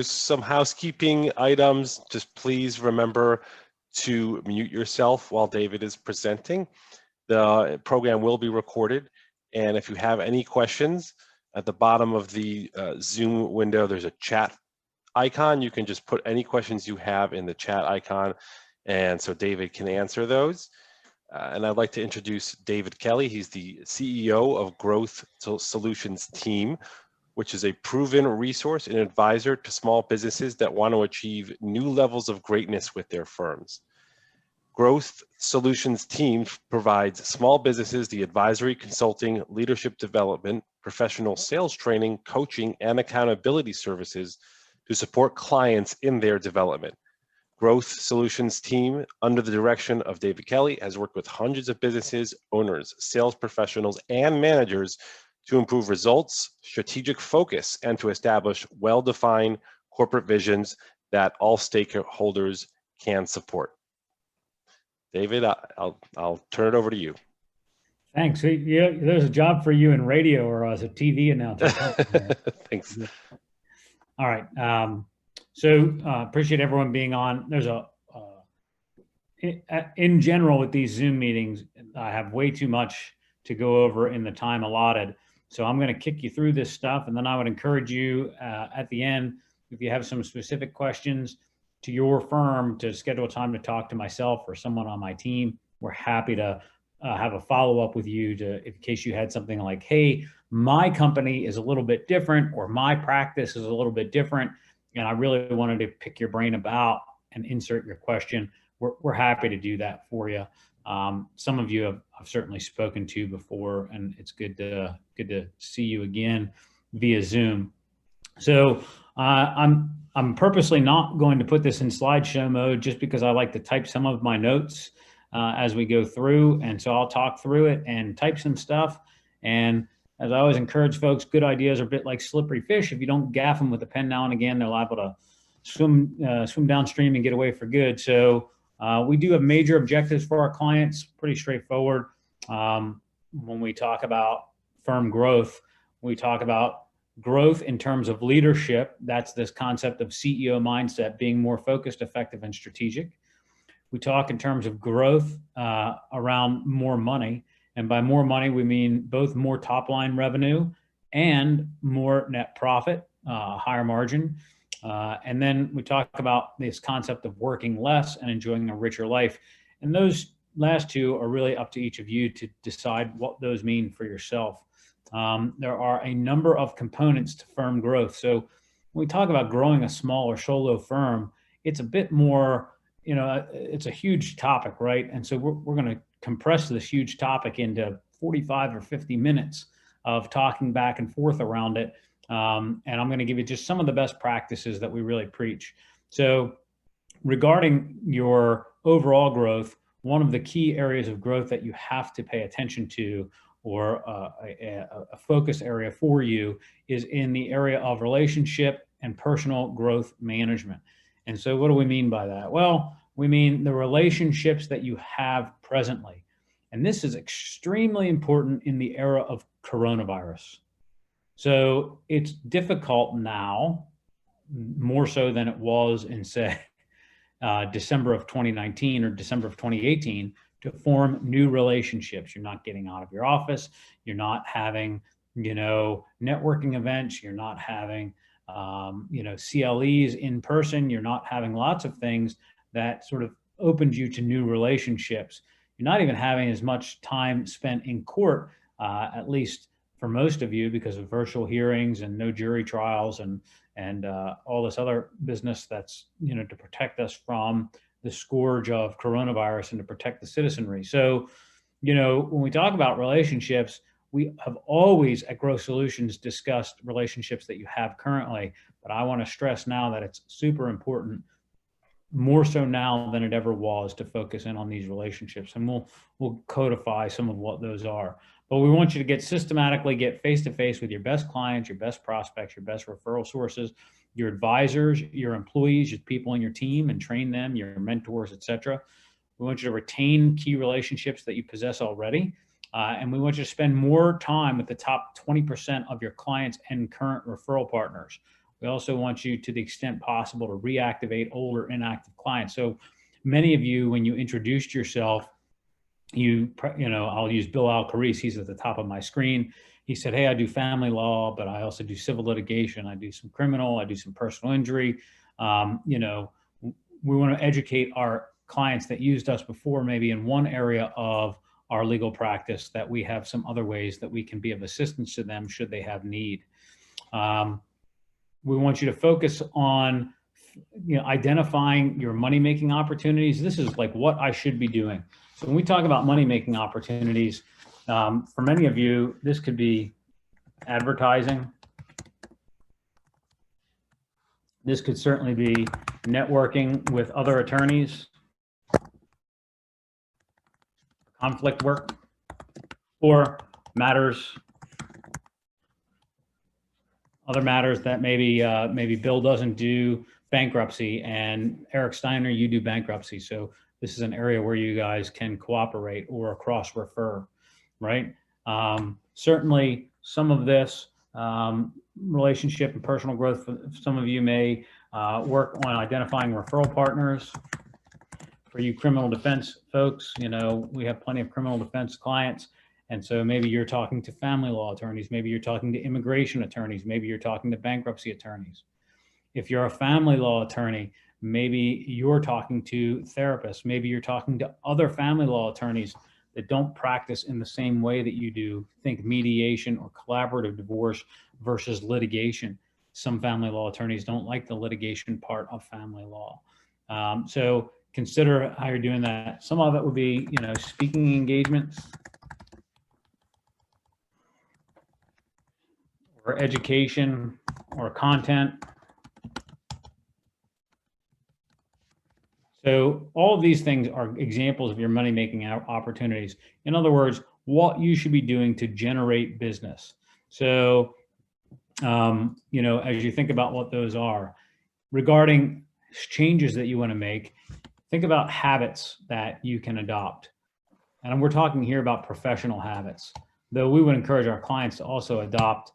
Some housekeeping items. Just please remember to mute yourself while David is presenting. The program will be recorded, and if you have any questions, at the bottom of the Zoom window, there's a chat icon. You can just put any questions you have in the chat icon, and so David can answer those. And I'd like to introduce David Kelly. He's the CEO of Growth Solutions Team, which is a proven resource and advisor to small businesses that want to achieve new levels of greatness with their firms. Growth Solutions Team provides small businesses the advisory, consulting, leadership development, professional sales training, coaching, and accountability services to support clients in their development. Growth Solutions Team, under the direction of David Kelly, has worked with hundreds of businesses, owners, sales professionals, and managers to improve results, strategic focus, and to establish well-defined corporate visions that all stakeholders can support. David, I'll turn it over to you. Thanks. Yeah, there's a job for you in radio or as a TV announcer. Thanks. All right. So appreciate everyone being on. There's in general with these Zoom meetings, I have way too much to go over in the time allotted. So I'm going to kick you through this stuff, and then I would encourage you at the end, if you have some specific questions to your firm, to schedule time to talk to myself or someone on my team. We're happy to have a follow-up with you in case you had something like, hey, my company is a little bit different, or my practice is a little bit different, and I really wanted to pick your brain about and insert your question. We're happy to do that for you. Some of you I've certainly spoken to before, and it's good to see you again via Zoom. So I'm purposely not going to put this in slideshow mode just because I like to type some of my notes as we go through. And so I'll talk through it and type some stuff. And as I always encourage folks, good ideas are a bit like slippery fish. If you don't gaff them with a pen now and again, they're liable to swim downstream and get away for good. So we do have major objectives for our clients, pretty straightforward. When we talk about firm growth, we talk about growth in terms of leadership. That's this concept of CEO mindset, being more focused, effective, and strategic. We talk in terms of growth around more money. And by more money, we mean both more top line revenue and more net profit, higher margin. And then we talk about this concept of working less and enjoying a richer life. And those last two are really up to each of you to decide what those mean for yourself. There are a number of components to firm growth. So when we talk about growing a small or solo firm, it's a bit more, it's a huge topic, right? And so we're going to compress this huge topic into 45 or 50 minutes of talking back and forth around it. And I'm going to give you just some of the best practices that we really preach. So regarding your overall growth, one of the key areas of growth that you have to pay attention to, or a focus area for you, is in the area of relationship and personal growth management. And so what do we mean by that? Well, we mean the relationships that you have presently. And this is extremely important in the era of coronavirus. So it's difficult now, more so than it was in, say, December of 2019 or December of 2018, to form new relationships. You're not getting out of your office. You're not having, networking events. You're not having, CLEs in person. You're not having lots of things that sort of opened you to new relationships. You're not even having as much time spent in court, at least for most of you, because of virtual hearings and no jury trials and all this other business that's, to protect us from the scourge of coronavirus and to protect the citizenry. So, when we talk about relationships, we have always at Growth Solutions discussed relationships that you have currently, but I want to stress now that it's super important, more so now than it ever was, to focus in on these relationships. And we'll codify some of what those are. But we want you to get face-to-face with your best clients, your best prospects, your best referral sources, your advisors, your employees, your people on your team, and train them, your mentors, etc. We want you to retain key relationships that you possess already. And we want you to spend more time with the top 20% of your clients and current referral partners. We also want you, to the extent possible, to reactivate older inactive clients. So many of you, when you introduced yourself, I'll use Bill Alcarise. He's at the top of my screen. He said, hey, I do family law, but I also do civil litigation. I do some criminal, I do some personal injury. We want to educate our clients that used us before, maybe in one area of our legal practice, that we have some other ways that we can be of assistance to them should they have need. We want you to focus on identifying your money-making opportunities. This is like what I should be doing. So when we talk about money-making opportunities, for many of you, this could be advertising. This could certainly be networking with other attorneys, conflict work, or other matters that maybe Bill doesn't do bankruptcy, and Eric Steiner, you do bankruptcy. So this is an area where you guys can cooperate or cross-refer, right? Certainly some of this relationship and personal growth, some of you may work on identifying referral partners. For you criminal defense folks, we have plenty of criminal defense clients. And so maybe you're talking to family law attorneys, maybe you're talking to immigration attorneys, maybe you're talking to bankruptcy attorneys. If you're a family law attorney, maybe you're talking to therapists, maybe you're talking to other family law attorneys that don't practice in the same way that you do. Think mediation or collaborative divorce versus litigation. Some family law attorneys don't like the litigation part of family law. So consider how you're doing that. Some of it would be, speaking engagements or education or content. So all of these things are examples of your money-making opportunities. In other words, what you should be doing to generate business. So, as you think about what those are, regarding changes that you want to make, think about habits that you can adopt. And we're talking here about professional habits, though we would encourage our clients to also adopt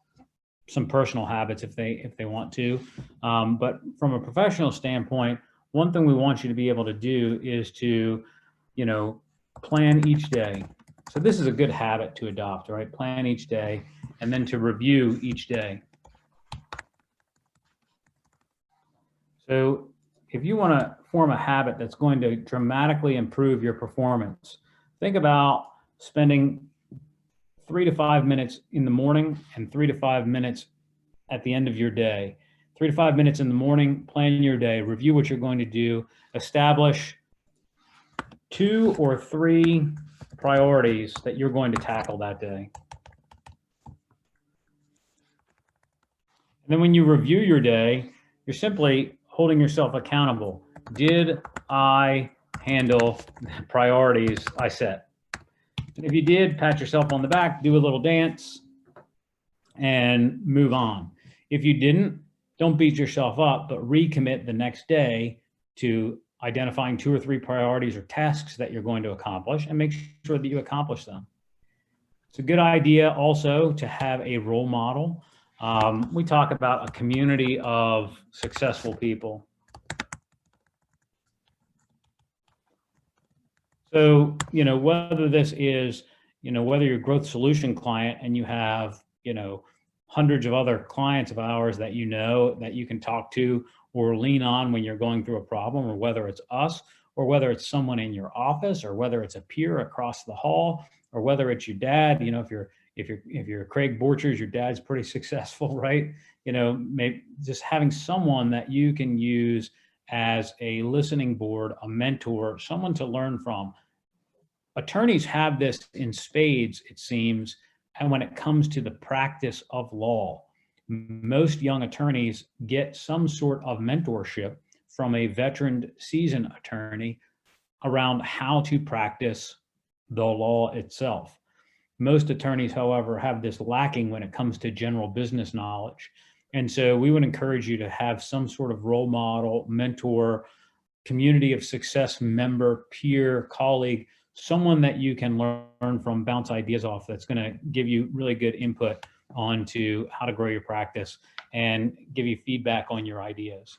some personal habits if they want to. But from a professional standpoint, one thing we want you to be able to do is to, plan each day. So this is a good habit to adopt, right? Plan each day and then to review each day. So if you want to form a habit that's going to dramatically improve your performance, think about spending 3 to 5 minutes in the morning and 3 to 5 minutes at the end of your day. 3 to 5 minutes in the morning, plan your day, review what you're going to do, establish 2 or 3 priorities that you're going to tackle that day. And then when you review your day, you're simply holding yourself accountable. Did I handle the priorities I set? And if you did, pat yourself on the back, do a little dance, and move on. If you didn't, don't beat yourself up, but recommit the next day to identifying 2 or 3 priorities or tasks that you're going to accomplish and make sure that you accomplish them. It's a good idea also to have a role model. We talk about a community of successful people. So, whether this is, whether you're a growth solution client and you have, hundreds of other clients of ours that that you can talk to or lean on when you're going through a problem, or whether it's us, or whether it's someone in your office, or whether it's a peer across the hall, or whether it's your dad. If you're Craig Borchers, your dad's pretty successful, right? Maybe just having someone that you can use as a listening board, a mentor, someone to learn from. Attorneys have this in spades, it seems. And when it comes to the practice of law, most young attorneys get some sort of mentorship from a veteran, seasoned attorney around how to practice the law itself. Most attorneys, however, have this lacking when it comes to general business knowledge. And so we would encourage you to have some sort of role model, mentor, community of success member, peer, colleague, someone that you can learn from, bounce ideas off, that's going to give you really good input onto how to grow your practice. and give you feedback on your ideas.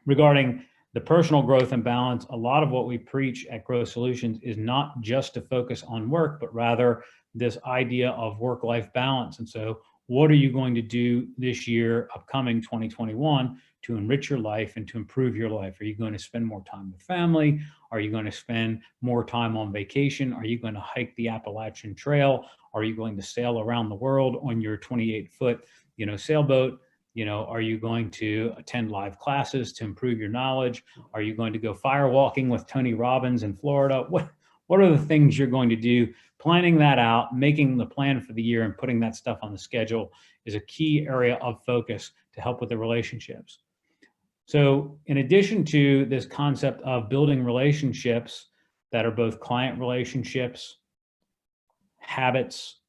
Regarding the personal growth and balance, a lot of what we preach at Growth Solutions is not just to focus on work, but rather this idea of work-life balance. And so what are you going to do this year, upcoming 2021, to enrich your life and to improve your life? Are you going to spend more time with family? Are you going to spend more time on vacation? Are you going to hike the Appalachian Trail? Are you going to sail around the world on your 28-foot, sailboat? Are you going to attend live classes to improve your knowledge? Are you going to go firewalking with Tony Robbins in Florida? What are the things you're going to do? Planning that out, making the plan for the year and putting that stuff on the schedule is a key area of focus to help with the relationships. So in addition to this concept of building relationships that are both client relationships, habits,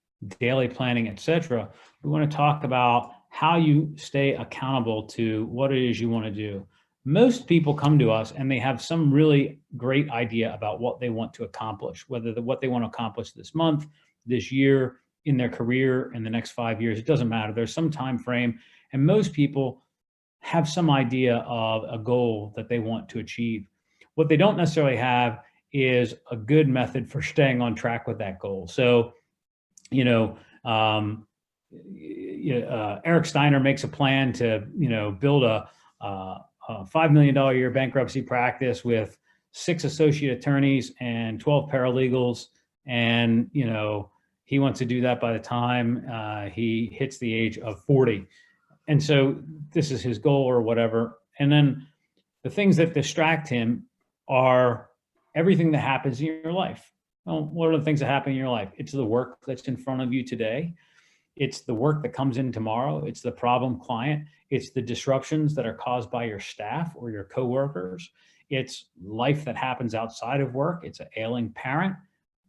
daily planning, etc., we want to talk about how you stay accountable to what it is you want to do. Most people come to us and they have some really great idea about what they want to accomplish, whether what they want to accomplish this month, this year, in their career, in the next 5 years, it doesn't matter. There's some time frame, and most people have some idea of a goal that they want to achieve. What they don't necessarily have is a good method for staying on track with that goal. So, Eric Steiner makes a plan to, build a $5 million a year bankruptcy practice with 6 associate attorneys and 12 paralegals. And, he wants to do that by the time he hits the age of 40. And so this is his goal or whatever. And then the things that distract him are everything that happens in your life. Well, what are the things that happen in your life? It's the work that's in front of you today. It's the work that comes in tomorrow. It's the problem client. It's the disruptions that are caused by your staff or your coworkers. It's life that happens outside of work. It's an ailing parent,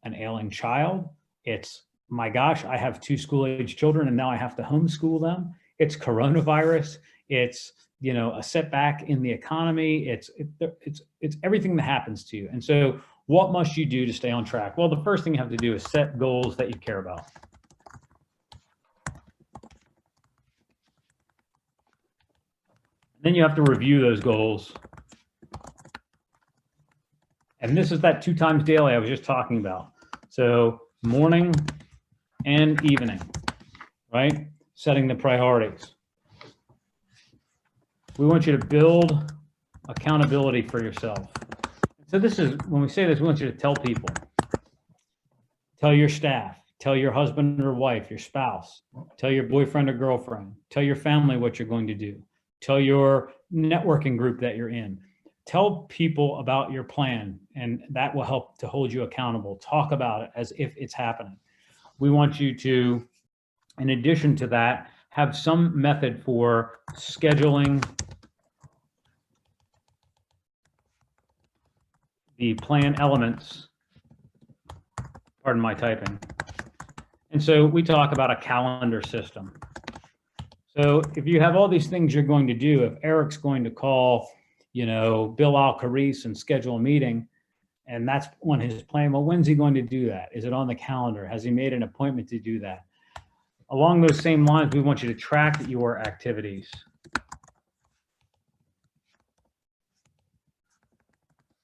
an ailing child. It's, my gosh, I have 2 school-age children and now I have to homeschool them. It's coronavirus. It's, a setback in the economy. It's everything that happens to you. And so what must you do to stay on track? Well, the first thing you have to do is set goals that you care about. Then you have to review those goals. And this is that 2 times daily I was just talking about. So morning and evening, right? Setting the priorities. We want you to build accountability for yourself. So this is, when we say this, we want you to tell people. Tell your staff, tell your husband or wife, your spouse, tell your boyfriend or girlfriend, tell your family what you're going to do. Tell your networking group that you're in. Tell people about your plan, and that will help to hold you accountable. Talk about it as if it's happening. We want you to, in addition to that, have some method for scheduling the plan elements. Pardon my typing. And so we talk about a calendar system. So if you have all these things you're going to do, if Eric's going to call, Bill Alcarise and schedule a meeting, and that's on his plan, well, when's he going to do that? Is it on the calendar? Has he made an appointment to do that? Along those same lines, we want you to track your activities.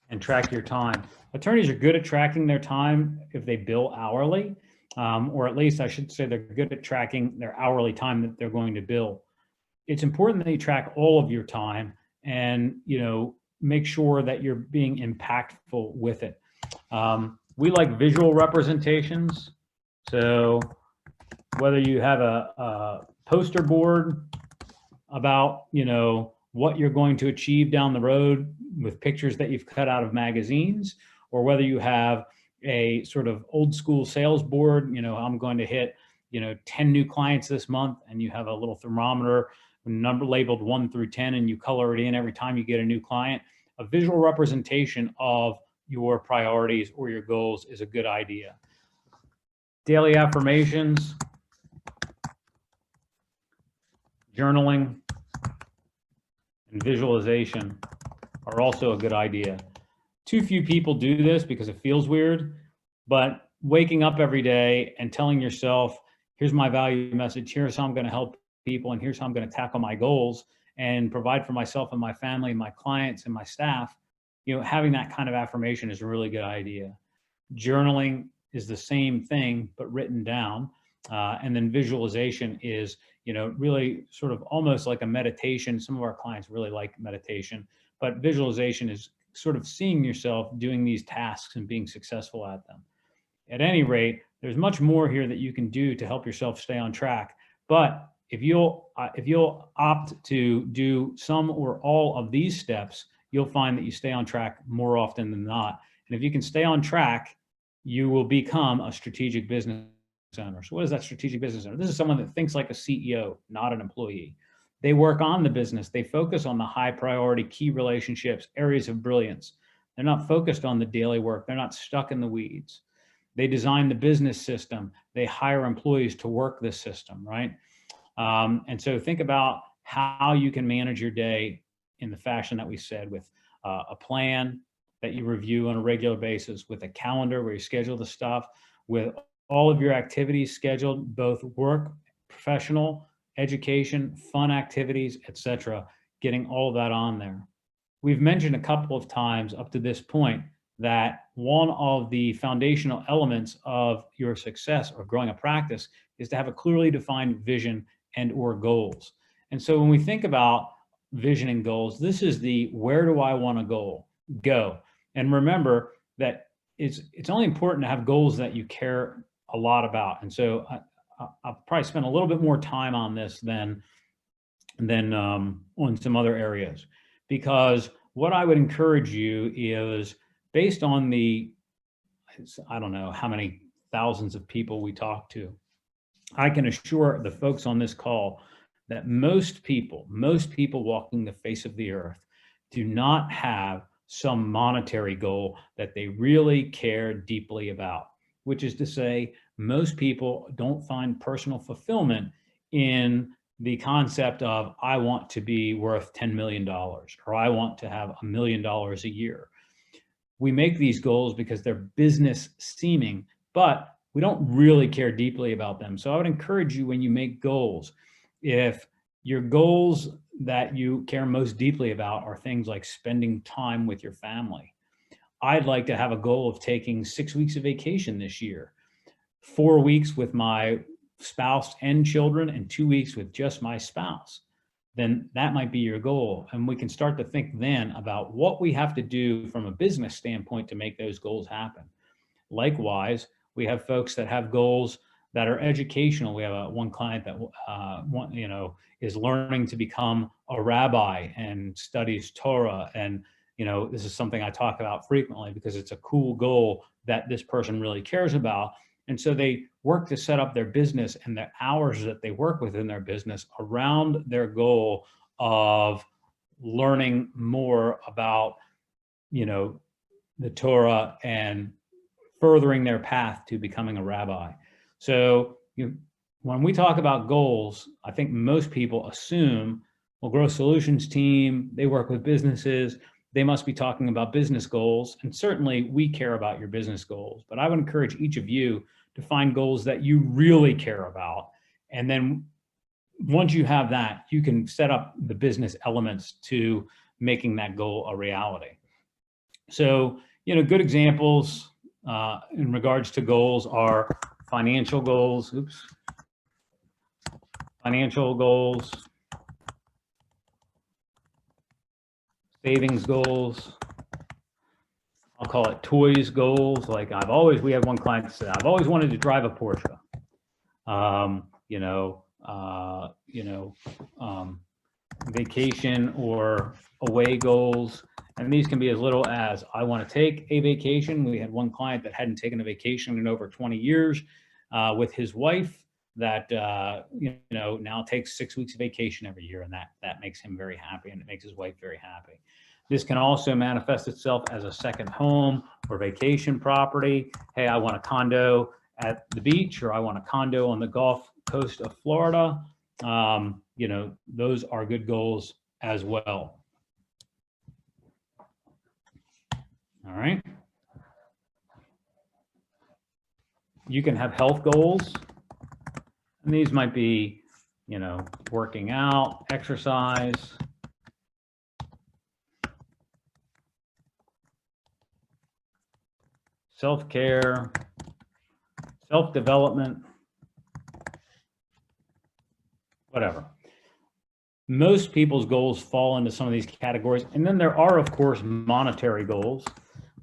And track your time. Attorneys are good at tracking their time if they bill hourly. Or at least I should say they're good at tracking their hourly time that they're going to bill. It's important that you track all of your time and, make sure that you're being impactful with it. We like visual representations. So whether you have a poster board about, what you're going to achieve down the road with pictures that you've cut out of magazines, or whether you have a sort of old school sales board, I'm going to hit, 10 new clients this month, and you have a little thermometer number labeled 1 through 10, and you color it in every time you get a new client. A visual representation of your priorities or your goals is a good idea. Daily affirmations, journaling, and visualization are also a good idea. Too few people do this because it feels weird, but waking up every day and telling yourself, here's my value message, here's how I'm going to help people, and here's how I'm going to tackle my goals and provide for myself and my family, my clients and my staff. Having that kind of affirmation is a really good idea. Journaling is the same thing, but written down. And then visualization is, really sort of almost like a meditation. Some of our clients really like meditation, but visualization is sort of seeing yourself doing these tasks and being successful at them. At any rate, there's much more here that you can do to help yourself stay on track. But if you'll opt to do some or all of these steps, you'll find that you stay on track more often than not. And if you can stay on track, you will become a strategic business owner. So what is that strategic business owner? This is someone that thinks like a CEO, not an employee. They work on the business. They focus on the high priority key relationships, areas of brilliance. They're not focused on the daily work. They're not stuck in the weeds. They design the business system. They hire employees to work this system, right? And so think about how you can manage your day in the fashion that we said, with a plan that you review on a regular basis, with a calendar where you schedule the stuff, with all of your activities scheduled, both work, professional, education, fun activities, etc., getting all of that on there. We've mentioned a couple of times up to this point that one of the foundational elements of your success or growing a practice is to have a clearly defined vision and or goals. And so when we think about vision and goals, this is the where do I want to go. And remember that it's only important to have goals that you care a lot about. And so I'll probably spend a little bit more time on this than on some other areas, because what I would encourage you is, based on I don't know how many thousands of people we talk to, I can assure the folks on this call that most people walking the face of the earth do not have some monetary goal that they really care deeply about, which is to say, most people don't find personal fulfillment in the concept of, I want to be worth $10 million, or I want to have $1 million a year. We make these goals because they're business seeming, but we don't really care deeply about them. So I would encourage you, when you make goals, if your goals that you care most deeply about are things like spending time with your family, I'd like to have a goal of taking 6 weeks of vacation this year, 4 weeks with my spouse and children, and 2 weeks with just my spouse. Then that might be your goal. And we can start to think then about what we have to do from a business standpoint to make those goals happen. Likewise, we have folks that have goals that are educational. We have one client that is learning to become a rabbi and studies Torah. And this is something I talk about frequently because it's a cool goal that this person really cares about. And so they work to set up their business and the hours that they work within their business around their goal of learning more about, the Torah and furthering their path to becoming a rabbi. So when we talk about goals, I think most people assume, well, Growth Solutions team, they work with businesses, they must be talking about business goals. And certainly we care about your business goals, but I would encourage each of you to find goals that you really care about. And then once you have that, you can set up the business elements to making that goal a reality. So, good examples in regards to goals are financial goals, savings goals, I'll call it toys goals. Like we have one client that said, I've always wanted to drive a Porsche. Vacation or away goals. And these can be as little as, I want to take a vacation. We had one client that hadn't taken a vacation in over 20 years with his wife that, now takes 6 weeks of vacation every year. And that makes him very happy, and it makes his wife very happy. This can also manifest itself as a second home or vacation property. Hey, I want a condo at the beach, or I want a condo on the Gulf Coast of Florida. Those are good goals as well. All right. You can have health goals, and these might be, you know, working out, exercise, self-care, self-development, whatever. Most people's goals fall into some of these categories. And then there are, of course, monetary goals.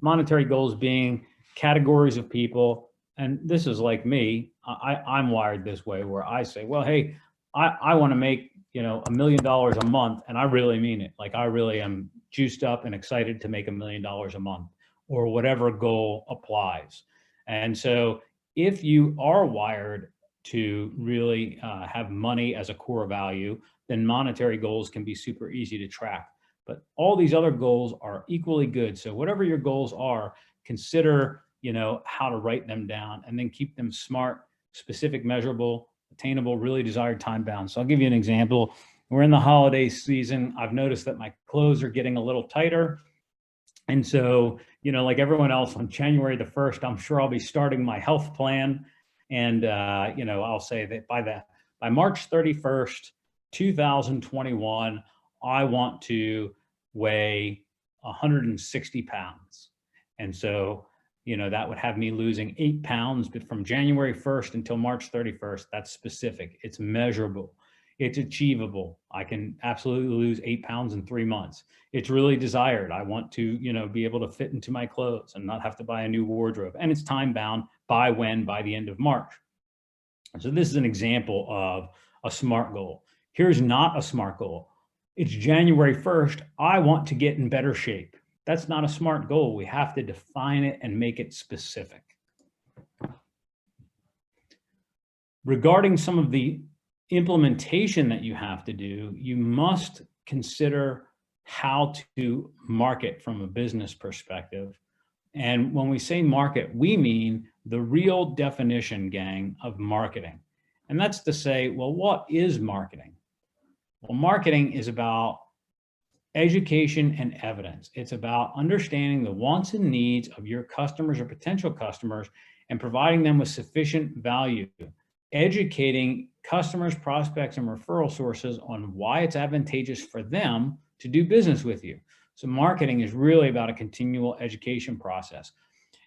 Monetary goals being categories of people. And this is like me. I'm wired this way where I say, well, hey, I want to make, you know, $1 million a month. And I really mean it. Like I really am juiced up and excited to make $1 million a month or whatever goal applies. And so if you are wired to really have money as a core value, then monetary goals can be super easy to track. But all these other goals are equally good. So whatever your goals are, consider, you know, how to write them down and then keep them smart, specific, measurable, attainable, really desired, time bound. So I'll give you an example. We're in the holiday season. I've noticed that my clothes are getting a little tighter. And so, you know, like everyone else on January the 1st, I'm sure I'll be starting my health plan. And, you know, I'll say that by March 31st, 2021, I want to weigh 160 pounds. And so, you know, that would have me losing 8 pounds, but from January 1st until March 31st, that's specific. It's measurable. It's achievable. I can absolutely lose 8 pounds in 3 months. It's really desired. I want to, you know, be able to fit into my clothes and not have to buy a new wardrobe. And it's time bound by when? By the end of March. So this is an example of a SMART goal. Here's not a SMART goal. It's January 1st. I want to get in better shape. That's not a SMART goal. We have to define it and make it specific. Regarding some of the implementation that you have to do, you must consider how to market from a business perspective. And when we say market, we mean the real definition, gang, of marketing. And that's to say, well, what is marketing? Well, marketing is about education and evidence. It's about understanding the wants and needs of your customers or potential customers and providing them with sufficient value, educating customers, prospects, and referral sources on why it's advantageous for them to do business with you. So marketing is really about a continual education process.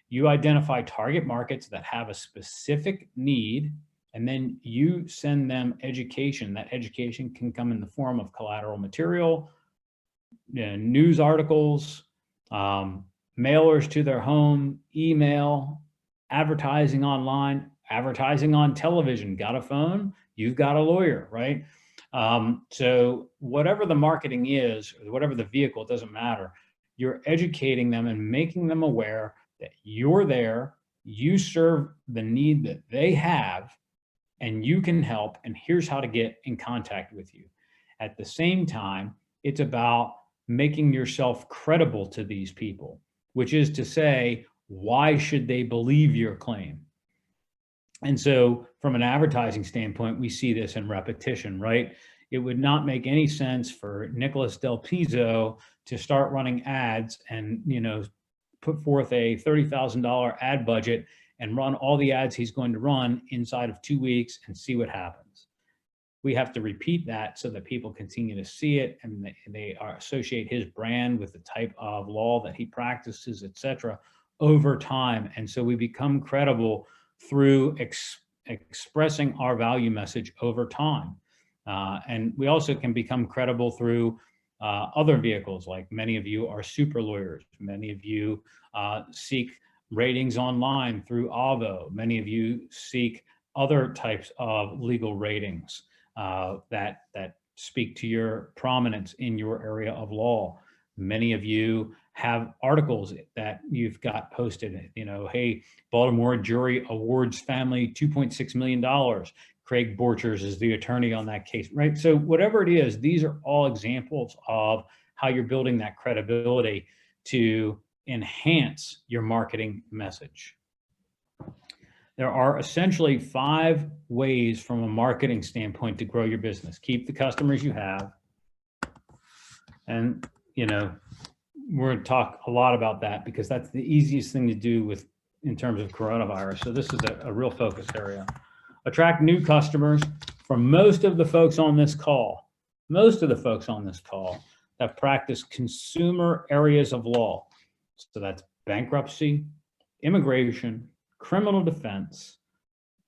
You identify target markets that have a specific need, and then you send them education. That education can come in the form of collateral material, news articles, mailers to their home, email, advertising online, advertising on television. Got a phone? You've got a lawyer, right? So whatever the marketing is, or whatever the vehicle, it doesn't matter. You're educating them and making them aware that you're there, you serve the need that they have, and you can help, and here's how to get in contact with you. At the same time, it's about making yourself credible to these people, which is to say, why should they believe your claim? And so from an advertising standpoint, we see this in repetition, right? It would not make any sense for Nicholas Del Pizzo to start running ads and, you know, put forth a $30,000 ad budget and run all the ads he's going to run inside of 2 weeks and see what happens. We have to repeat that so that people continue to see it and they associate his brand with the type of law that he practices, et cetera, over time. And so we become credible through expressing our value message over time. And we also can become credible through other vehicles, like many of you are super lawyers. Many of you seek ratings online through Avvo. Many of you seek other types of legal ratings that speak to your prominence in your area of law. Many of you have articles that you've got posted, you know, hey, Baltimore jury awards family $2.6 million. Craig Borchers is the attorney on that case, right? So whatever it is, these are all examples of how you're building that credibility to enhance your marketing message. There are essentially 5 ways from a marketing standpoint to grow your business. Keep the customers you have. And, you know, we're going to talk a lot about that because that's the easiest thing to do in terms of coronavirus. So this is a real focus area. Attract new customers. For most of the folks on this call, that practice consumer areas of law. So that's bankruptcy, immigration, criminal defense,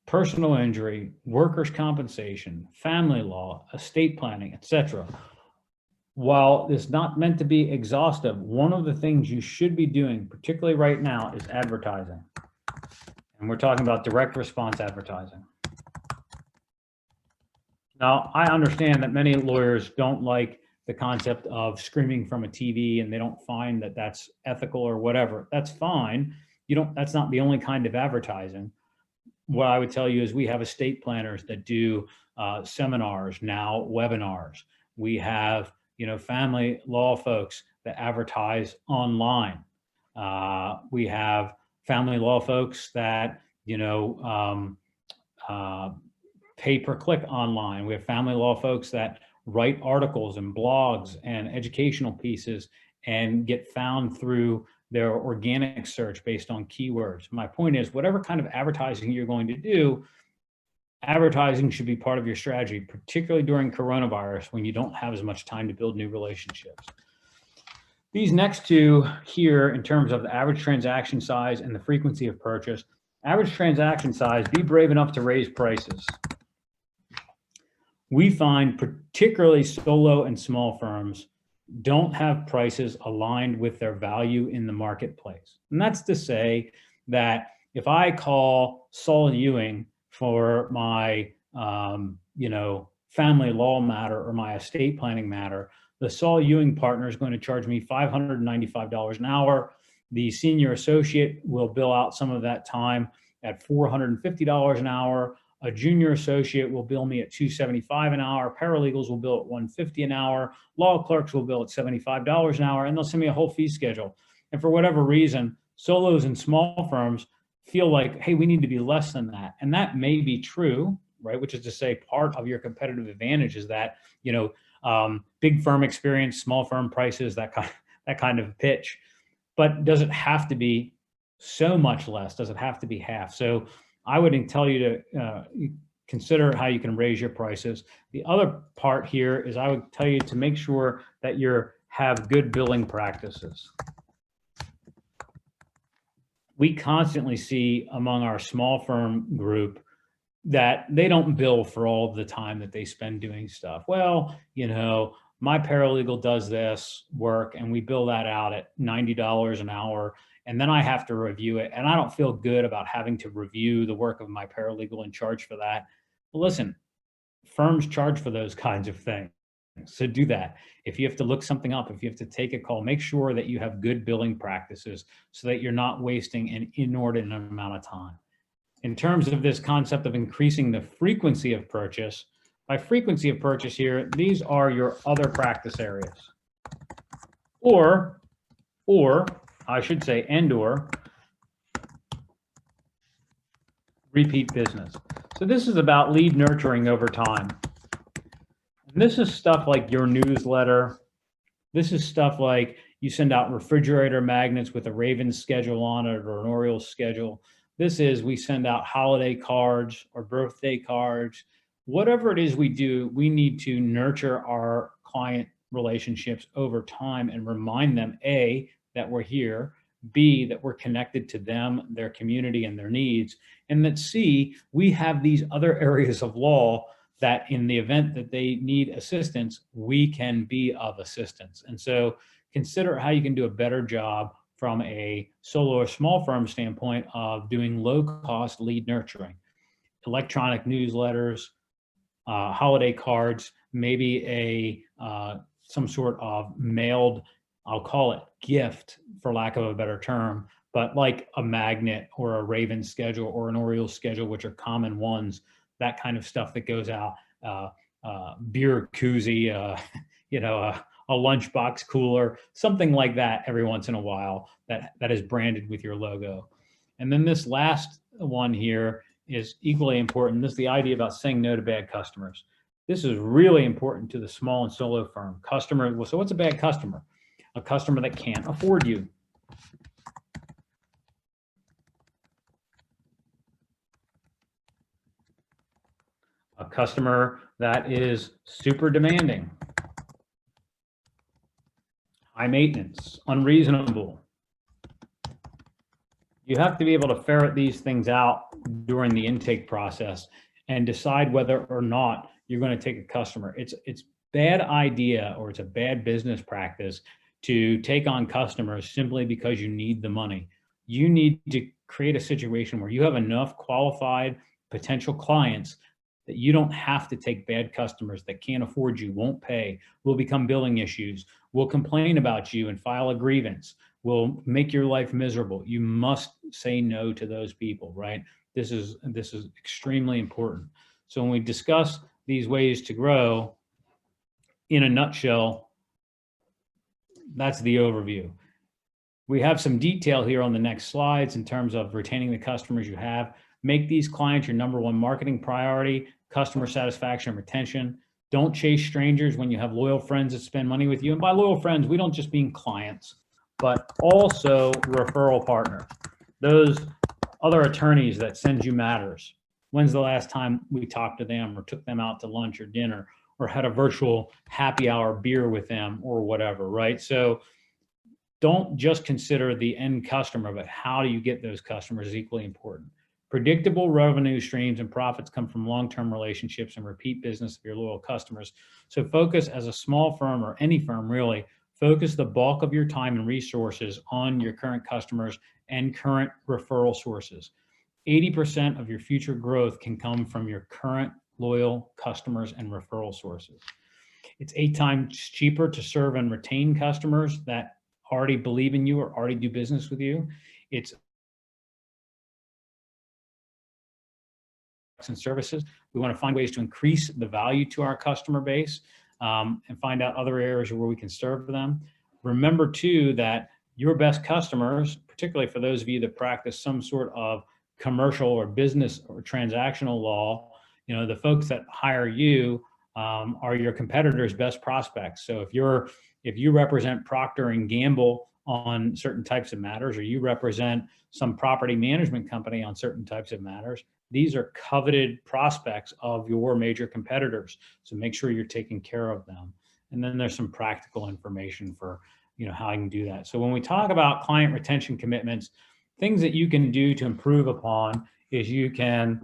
personal injury, workers' compensation, family law, estate planning, etc. While it's not meant to be exhaustive, one of the things you should be doing, particularly right now, is advertising. And we're talking about direct response advertising. Now, I understand that many lawyers don't like the concept of screaming from a TV, and they don't find that that's ethical or whatever. That's fine. That's not the only kind of advertising. What I would tell you is we have estate planners that do seminars, now webinars. We have, family law folks that advertise online. We have family law folks that, pay per click online. We have family law folks that write articles and blogs and educational pieces and get found through their organic search based on keywords. My point is, whatever kind of advertising you're going to do, advertising should be part of your strategy, particularly during coronavirus when you don't have as much time to build new relationships. These next two here, in terms of the average transaction size and the frequency of purchase. Average transaction size, be brave enough to raise prices. We find particularly solo and small firms don't have prices aligned with their value in the marketplace. And that's to say that if I call Saul Ewing for my, family law matter or my estate planning matter, the Saul Ewing partner is going to charge me $595 an hour. The senior associate will bill out some of that time at $450 an hour. A junior associate will bill me at $275 an hour. Paralegals will bill at $150 an hour. Law clerks will bill at $75 an hour, and they'll send me a whole fee schedule. And for whatever reason, solos and small firms feel like, hey, we need to be less than that. And that may be true, right? Which is to say, part of your competitive advantage is that, big firm experience, small firm prices, that kind of pitch. But does it have to be so much less? Does it have to be half? So I would tell you to consider how you can raise your prices. The other part here is I would tell you to make sure that you have good billing practices. We constantly see among our small firm group that they don't bill for all of the time that they spend doing stuff. Well, my paralegal does this work and we bill that out at $90 an hour. And then I have to review it. And I don't feel good about having to review the work of my paralegal and charge for that. Well, listen, firms charge for those kinds of things. So do that. If you have to look something up, if you have to take a call, make sure that you have good billing practices so that you're not wasting an inordinate amount of time. In terms of this concept of increasing the frequency of purchase, by frequency of purchase here, these are your other practice areas. Or I should say, and/or repeat business. So this is about lead nurturing over time. And this is stuff like your newsletter. This is stuff like you send out refrigerator magnets with a Ravens schedule on it or an Orioles schedule. This is, we send out holiday cards or birthday cards. Whatever it is we do, we need to nurture our client relationships over time and remind them, A, that we're here, B, that we're connected to them, their community, and their needs, and that C, we have these other areas of law that in the event that they need assistance, we can be of assistance. And so consider how you can do a better job from a solo or small firm standpoint of doing low-cost lead nurturing. Electronic newsletters, holiday cards, maybe some sort of mailed, I'll call it gift for lack of a better term, but like a magnet or a Ravens schedule or an Orioles schedule, which are common ones, that kind of stuff that goes out, beer koozie, a lunchbox cooler, something like that every once in a while that is branded with your logo. And then this last one here is equally important. This is the idea about saying no to bad customers. This is really important to the small and solo firm. So what's a bad customer? A customer that can't afford you. A customer that is super demanding, high maintenance, unreasonable. You have to be able to ferret these things out during the intake process and decide whether or not you're going to take a customer. It's bad idea, or it's a bad business practice to take on customers simply because you need the money. You need to create a situation where you have enough qualified potential clients that you don't have to take bad customers that can't afford you, won't pay, will become billing issues, will complain about you and file a grievance, will make your life miserable. You must say no to those people, right? This is extremely important. So when we discuss these ways to grow, in a nutshell, that's the overview. We have some detail here on the next slides in terms of retaining the customers you have. Make these clients your number one marketing priority, customer satisfaction and retention. Don't chase strangers when you have loyal friends that spend money with you. And by loyal friends, we don't just mean clients, but also referral partners. Those other attorneys that send you matters. When's the last time we talked to them or took them out to lunch or dinner or had a virtual happy hour beer with them or whatever, right? So don't just consider the end customer, but how do you get those customers is equally important. Predictable revenue streams and profits come from long-term relationships and repeat business of your loyal customers. So focus, as a small firm or any firm really, focus the bulk of your time and resources on your current customers and current referral sources. 80% of your future growth can come from your current loyal customers and referral sources. It's 8 times cheaper to serve and retain customers that already believe in you or already do business with you. It's and services. We want to find ways to increase the value to our customer base and find out other areas where we can serve them. Remember too that your best customers, particularly for those of you that practice some sort of commercial or business or transactional law, the folks that hire you are your competitors' best prospects. So if you represent Procter and Gamble on certain types of matters, or you represent some property management company on certain types of matters, these are coveted prospects of your major competitors. So make sure you're taking care of them. And then there's some practical information for how you can do that. So when we talk about client retention commitments, things that you can do to improve upon is you can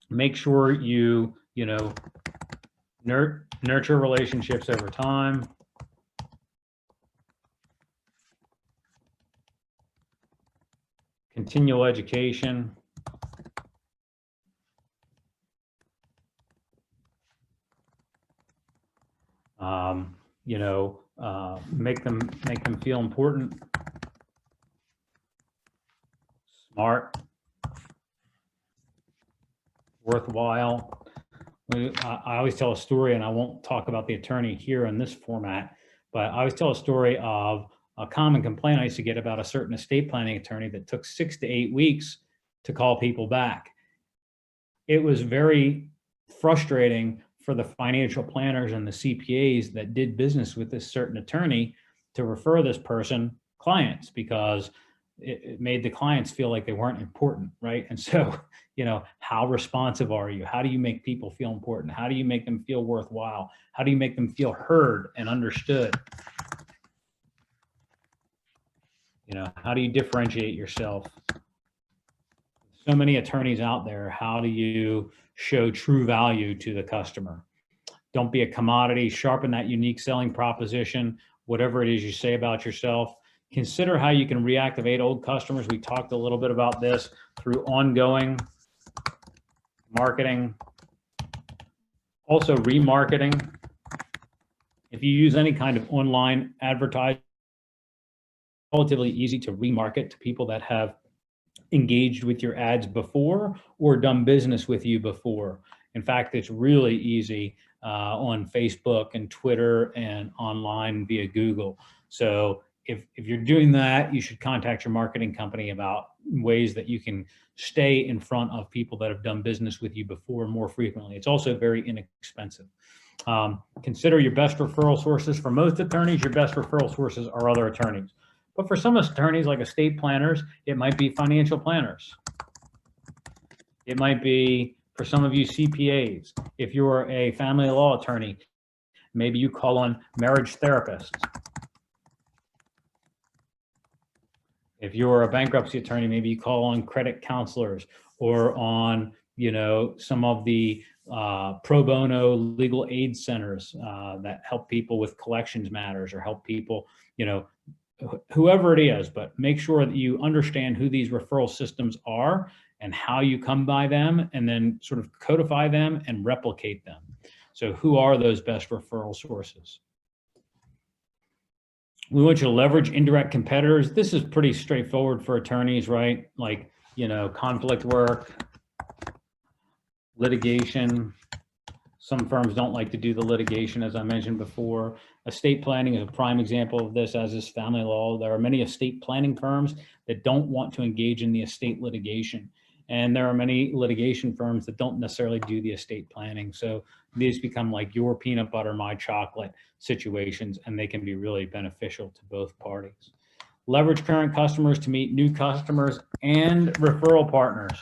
make sure you nurture relationships over time. Continual education. Make them feel important, smart, worthwhile. I always tell a story, and I won't talk about the attorney here in this format, but I always tell a story of a common complaint I used to get about a certain estate planning attorney that took 6 to 8 weeks to call people back. It was very frustrating for the financial planners and the CPAs that did business with this certain attorney to refer this person clients, because it made the clients feel like they weren't important, right? And so, how responsive are you? How do you make people feel important? How do you make them feel worthwhile? How do you make them feel heard and understood? How do you differentiate yourself? So many attorneys out there. How do you show true value to the customer? Don't be a commodity. Sharpen that unique selling proposition, whatever it is you say about yourself. Consider how you can reactivate old customers. We talked a little bit about this through ongoing marketing. Also remarketing. If you use any kind of online advertising, relatively easy to remarket to people that have engaged with your ads before or done business with you before. In fact, it's really easy on Facebook and Twitter and online via Google. So if you're doing that, you should contact your marketing company about ways that you can stay in front of people that have done business with you before more frequently. It's also very inexpensive. Consider your best referral sources. For most attorneys, your best referral sources are other attorneys. But for some attorneys, like estate planners, it might be financial planners. It might be, For some of you CPAs, if you're a family law attorney, maybe you call on marriage therapists. If you're a bankruptcy attorney, maybe you call on credit counselors or on, some of the pro bono legal aid centers that help people with collections matters or help people, whoever it is, but make sure that you understand who these referral systems are and how you come by them, and then sort of codify them and replicate them. So who are those best referral sources? We want you to leverage indirect competitors. This is pretty straightforward for attorneys, right? Like, conflict work, litigation. Some firms don't like to do the litigation, as I mentioned before. Estate planning is a prime example of this, as is family law. There are many estate planning firms that don't want to engage in the estate litigation. And there are many litigation firms that don't necessarily do the estate planning. So these become like your peanut butter, my chocolate situations, and they can be really beneficial to both parties. Leverage current customers to meet new customers and referral partners.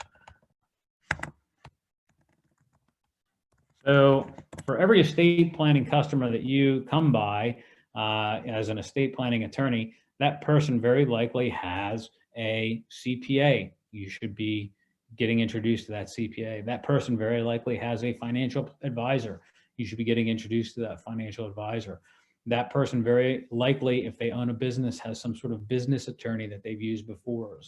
So for every estate planning customer that you come by as an estate planning attorney, that person very likely has a CPA. You should be getting introduced to that CPA. That person very likely has a financial advisor. You should be getting introduced to that financial advisor. That person very likely, if they own a business, has some sort of business attorney that they've used before,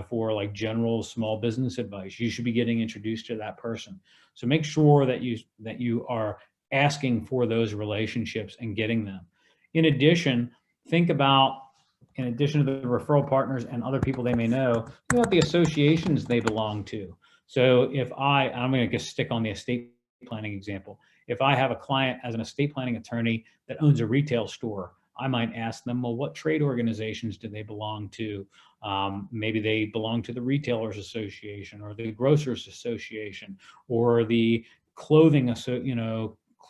for like general small business advice. You should be getting introduced to that person. So make sure that you are asking for those relationships and getting them. In addition, think about, in addition to the referral partners and other people they may know, think about the associations they belong to. So if I'm going to just stick on the estate planning example. If I have a client as an estate planning attorney that owns a retail store, I might ask them, well, what trade organizations do they belong to? Maybe they belong to the Retailers Association or the Grocers Association or the clothing,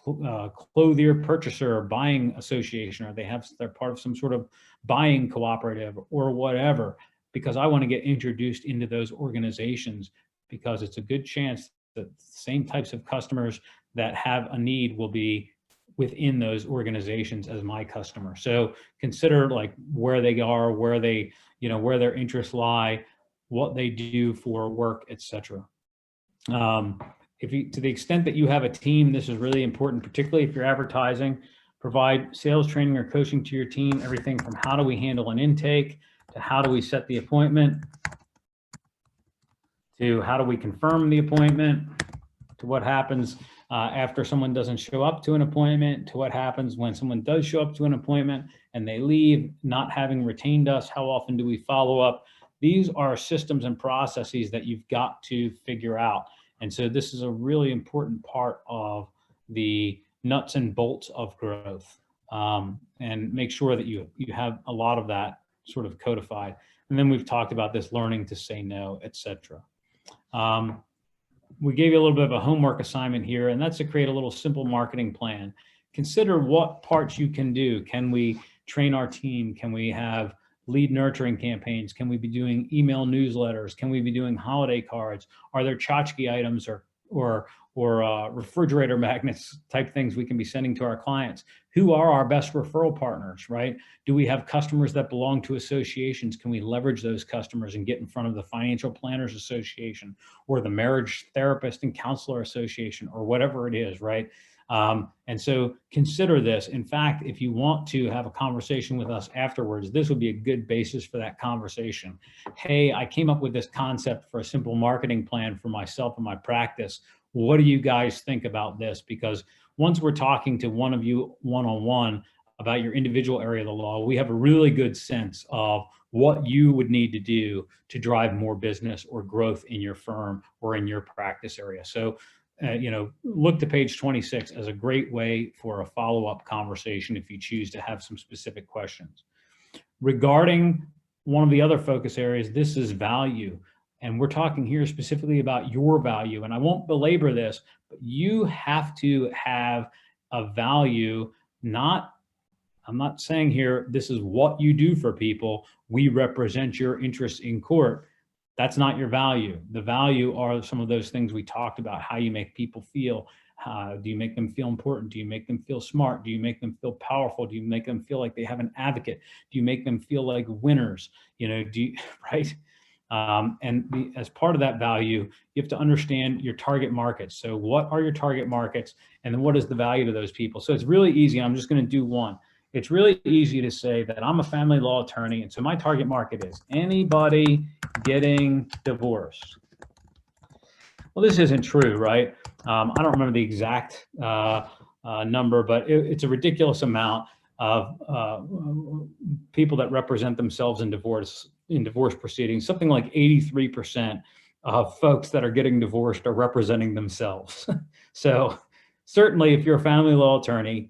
clothier purchaser buying association, or they're part of some sort of buying cooperative or whatever, because I want to get introduced into those organizations, because it's a good chance that the same types of customers that have a need will be within those organizations as my customer. So consider like where they are, where their interests lie, what they do for work, etc. To the extent that you have a team, this is really important, particularly if you're advertising. Provide sales training or coaching to your team, everything from how do we handle an intake, to how do we set the appointment, to how do we confirm the appointment, to what happens after someone doesn't show up to an appointment, to what happens when someone does show up to an appointment and they leave, not having retained us, how often do we follow up? These are systems and processes that you've got to figure out. And so this is a really important part of the nuts and bolts of growth. And make sure that you have a lot of that sort of codified. And then we've talked about this learning to say no, etc. We gave you a little bit of a homework assignment here, and that's to create a little simple marketing plan. Consider what parts you can do. Can we train our team? Can we have lead nurturing campaigns? Can we be doing email newsletters? Can we be doing holiday cards? Are there tchotchke items or refrigerator magnets type things we can be sending to our clients? Who are our best referral partners, right? Do we have customers that belong to associations? Can we leverage those customers and get in front of the Financial Planners Association or the Marriage Therapist and Counselor Association or whatever it is, right? And so consider this. In fact, if you want to have a conversation with us afterwards, this would be a good basis for that conversation. Hey, I came up with this concept for a simple marketing plan for myself and my practice. What do you guys think about this? Because once we're talking to one of you one-on-one about your individual area of the law, we have a really good sense of what you would need to do to drive more business or growth in your firm or in your practice area. So, look to page 26 as a great way for a follow-up conversation if you choose to have some specific questions. Regarding one of the other focus areas, this is value. And we're talking here specifically about your value. And I won't belabor this, but you have to have a value. I'm not saying here, this is what you do for people. We represent your interests in court. That's not your value. The value are some of those things we talked about, how you make people feel. Do you make them feel important? Do you make them feel smart? Do you make them feel powerful? Do you make them feel like they have an advocate? Do you make them feel like winners? You know, do you, right? As part of that value, you have to understand your target markets. So what are your target markets? And then what is the value to those people? So it's really easy. I'm just going to do one. It's really easy to say that I'm a family law attorney. And so my target market is anybody getting divorced. Well, this isn't true, right? I don't remember the exact number, but it's a ridiculous amount of people that represent themselves in divorce proceedings. Something like 83% of folks that are getting divorced are representing themselves. So certainly if you're a family law attorney,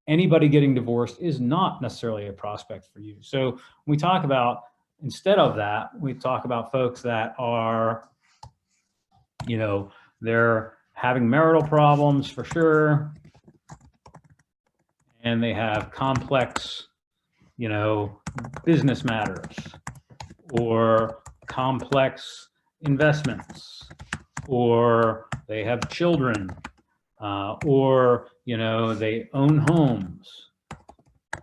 anybody getting divorced is not necessarily a prospect for you. So when we talk about, instead of that, we talk about folks that are, you know, they're having marital problems for sure, and they have complex, you know, business matters, or complex investments, or they have children, or, you know, they own homes,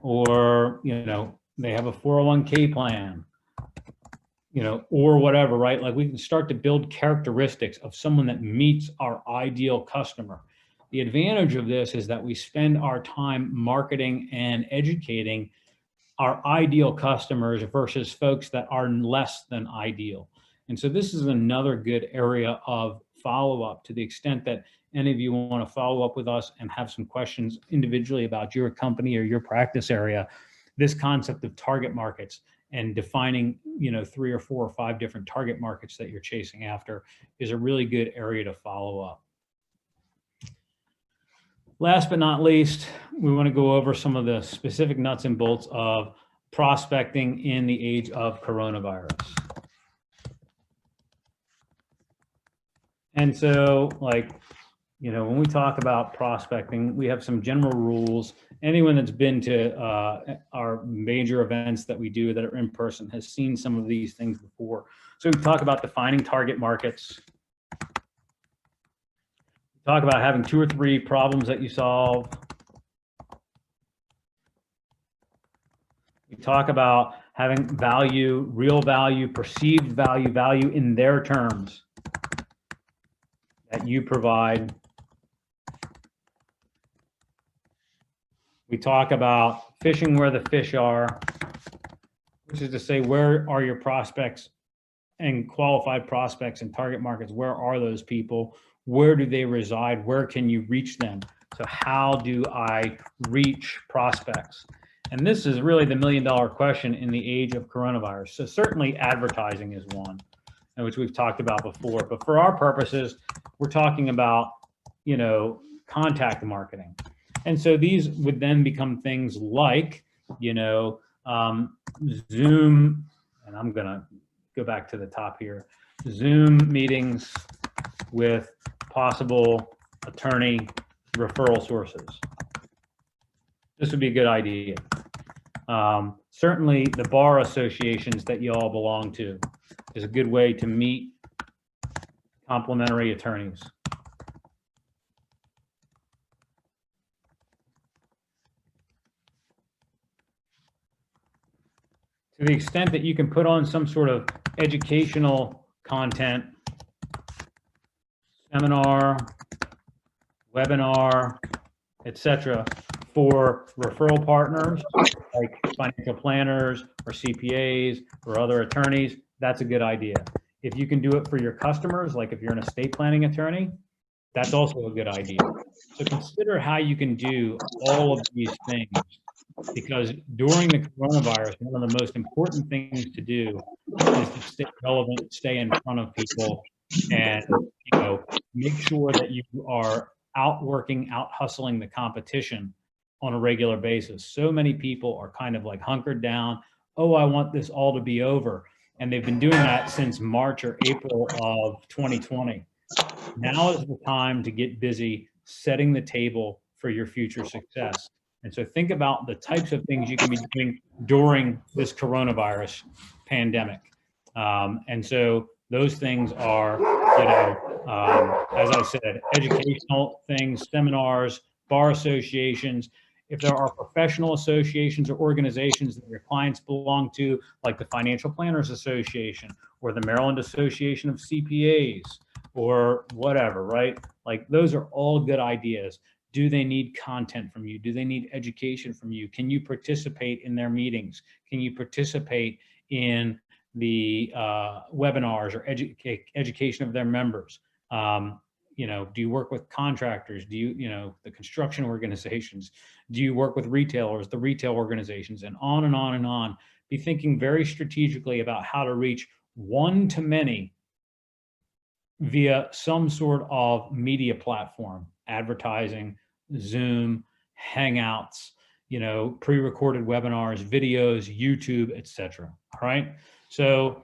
or, you know, they have a 401k plan, you know, or whatever, right? Like we can start to build characteristics of someone that meets our ideal customer. The advantage of this is that we spend our time marketing and educating our ideal customers versus folks that are less than ideal. And so this is another good area of follow-up, to the extent that any of you want to follow up with us and have some questions individually about your company or your practice area. This concept of target markets and defining, you know, 3 or 4 or 5 different target markets that you're chasing after is a really good area to follow up. Last but not least, we want to go over some of the specific nuts and bolts of prospecting in the age of coronavirus. And so, like, you know, when we talk about prospecting, we have some general rules. Anyone that's been to our major events that we do that are in person has seen some of these things before. So we talk about defining target markets. We talk about having 2 or 3 problems that you solve. We talk about having value, real value, perceived value, value in their terms that you provide. We talk about fishing where the fish are, which is to say, where are your prospects and qualified prospects and target markets? Where are those people? Where do they reside? Where can you reach them? So how do I reach prospects? And this is really the million-dollar question in the age of coronavirus. So certainly advertising is one, which we've talked about before. But for our purposes, we're talking about, you know, contact marketing. And so these would then become things like, you know, Zoom, and I'm going to go back to the top here, Zoom meetings with possible attorney referral sources. This would be a good idea. Certainly the bar associations that you all belong to is a good way to meet complementary attorneys. To the extent that you can put on some sort of educational content, seminar, webinar, etc., for referral partners like financial planners or CPAs or other attorneys, that's a good idea. If you can do it for your customers, like if you're an estate planning attorney, that's also a good idea. So consider how you can do all of these things, because during the coronavirus, one of the most important things to do is to stay relevant, stay in front of people, and, you know, make sure that you are outworking, out hustling the competition on a regular basis. So many people are kind of like hunkered down. Oh, I want this all to be over. And they've been doing that since March or April of 2020. Now is the time to get busy setting the table for your future success. And so think about the types of things you can be doing during this coronavirus pandemic. And so Those things are, you know, as I said, educational things, seminars, bar associations. If there are professional associations or organizations that your clients belong to, like the Financial Planners Association or the Maryland Association of CPAs or whatever, right? Like those are all good ideas. Do they need content from you? Do they need education from you? Can you participate in their meetings? Can you participate in the webinars or education of their members? You know, do you work with contractors? Do you, you know, the construction organizations? Do you work with retailers, the retail organizations, and on and on and on? Be thinking very strategically about how to reach one-to-many via some sort of media platform, advertising, Zoom, Hangouts, you know, pre-recorded webinars, videos, YouTube, etc. All right. So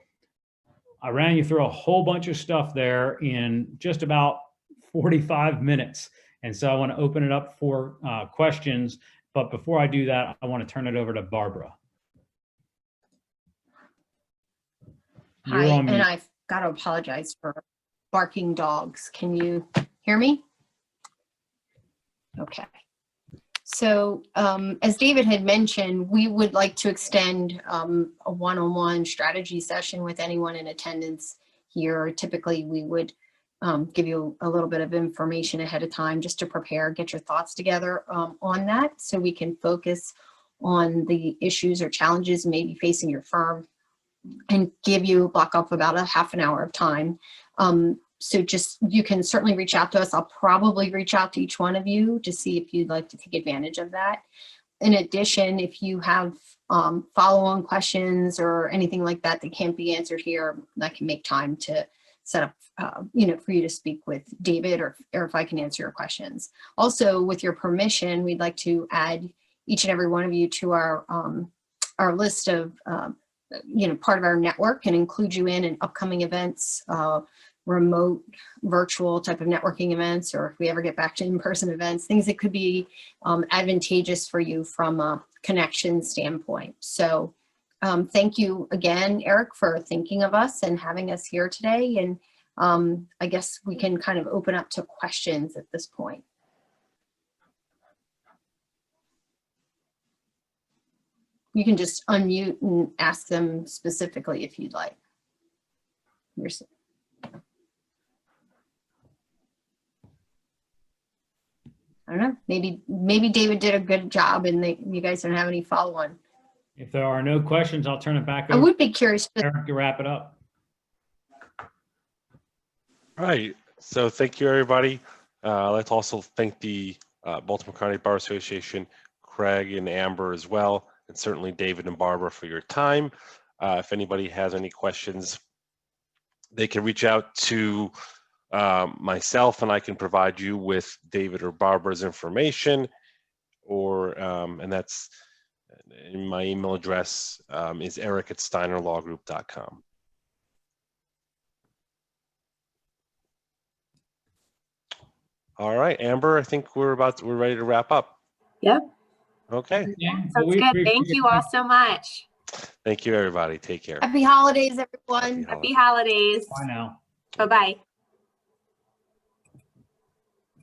I ran you through a whole bunch of stuff there in just about 45 minutes. And so I want to open it up for questions. But before I do that, I want to turn it over to Barbara. Hi, and I've got to apologize for barking dogs. Can you hear me? Okay. So as David had mentioned, we would like to extend a one-on-one strategy session with anyone in attendance here. Typically, we would give you a little bit of information ahead of time just to prepare, get your thoughts together on that so we can focus on the issues or challenges maybe facing your firm and give you block up about a half an hour of time. So just, you can certainly reach out to us. I'll probably reach out to each one of you to see if you'd like to take advantage of that. In addition, if you have follow-on questions or anything like that that can't be answered here, I can make time to set up, you know, for you to speak with David or if I can answer your questions. Also, with your permission, we'd like to add each and every one of you to our list of, you know, part of our network and include you in upcoming events, remote, virtual type of networking events, or if we ever get back to in-person events, things that could be advantageous for you from a connection standpoint. So thank you again, Eric, for thinking of us and having us here today. And I guess we can kind of open up to questions at this point. You can just unmute and ask them specifically if you'd like. I don't know, maybe David did a good job and you guys don't have any follow-on. If there are no questions, I'll turn it back over. I would be curious to Eric to wrap it up. All right, so thank you, everybody. Let's also thank the Baltimore County Bar Association, Craig and Amber as well, and certainly David and Barbara for your time. If anybody has any questions, they can reach out to myself and I can provide you with David or Barbara's information, or and that's in my email address is eric@steinerlawgroup.com. All right, Amber, I think we're ready to wrap up. Yep. Okay. Yeah, Sounds good. Thank you all so much. Thank you, everybody. Take care. Happy holidays, everyone. Happy holidays. Bye now. Bye-bye.